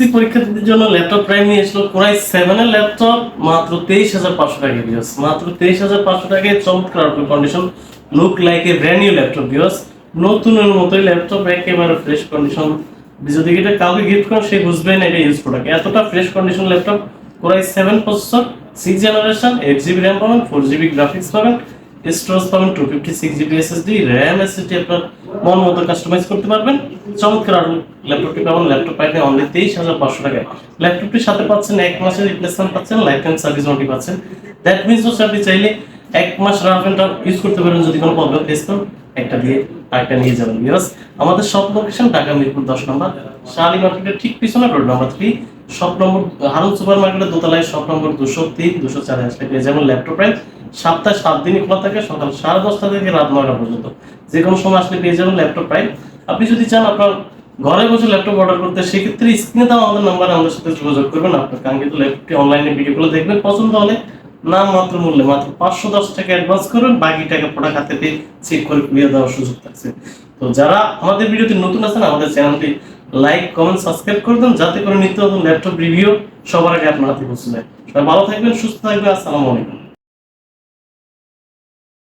SSC পরীক্ষা দিতে জন্য ল্যাপটপ প্রাইম নিয়ে এসলো কোরাই 7 এর ল্যাপটপ মাত্র 23,500 টাকা ভিউয়ার্স, মাত্র 23,500 টাকায় চমৎকার condition, look like a brand new laptop viewers, নতুনের মতোই ল্যাপটপ, একেবারে ফ্রেশ কন্ডিশন। যদি এটা কাউকে গিফট করেন সে বুঝবে না এটা ইউজ প্রোডাক্ট, এতটা fresh condition laptop. Core i 7 processor, 6 generation, 8GB RAM পাবেন, 4GB গ্রাফিক্স পাবেন, স্টোরেজ পাবেন 256GB এসএসডি, র্যাম এসএসডি আপনার মন মতো কাস্টমাইজ করতে পারবেন। চমৎকার ল্যাপটপটি পাবেন, ল্যাপটপ পাইবেন অনলি 23,500 টাকায়। ল্যাপটপটির সাথে পাচ্ছেন 1 মাসের রিপ্লেসমেন্ট পাচ্ছেন, লাইফ টাইম সার্ভিস ওয়ারেন্টি পাচ্ছেন। দ্যাট মিন্স হচ্ছে আপনি চাইলে 1 মাস রাফ এন্ড টাফ ইউজ করতে পারবেন, যদি কোনো প্রবলেম ফেস করেন একটা দিয়ে আরেকটা নিয়ে যাবেন। বিকজ আমাদের শপ লোকেশন ঢাকা মিরপুর 10 নম্বর, শালি মার্কেটের ঠিক পিছনে road number 3, shop number Harun super মার্কেটের দোতলায়, শপ নম্বর 203 204 আসলে যেমন ল্যাপটপ প্রাইস সপ্তাহে 7 দিনই খোলা থাকে, সকাল 10:30 থেকে রাত 9টা পর্যন্ত। যে কোনো সময় আসলে পেয়ে যাবেন ল্যাপটপ প্রাইস। আপনি যদি চান আপনার ঘরে বসে ল্যাপটপ অর্ডার করতে, সেক্ষেত্রে স্ক্রিনে দেওয়া আমাদের নাম্বারে আমাদের সাথে যোগাযোগ করবেন। আপনার কাঙ্ক্ষিত ল্যাপটপটি অনলাইনে ভিডিওগুলো দেখবেন, পছন্দ হলে নাম মাত্র মূল্যে মাত্র 510 টাকা অ্যাডভান্স করবেন, বাকি টাকা প্রোডাক্ট হাতে পেয়ে চেক করে ক্লিয়ার দেওয়ার সুযোগ থাকছে। তো যারা আমাদের ভিডিওতে নতুন আছেন আমাদের চ্যানেলটি লাইক কমেন্ট সাবস্ক্রাইব করে দেন, যাতে করে নিত্য নতুন ল্যাপটপ রিভিউ সবার আগে আপনার হাতে পৌঁছে যায়। সবাই ভালো থাকবেন, সুস্থ থাকবেন, আসসালামু আলাইকুম।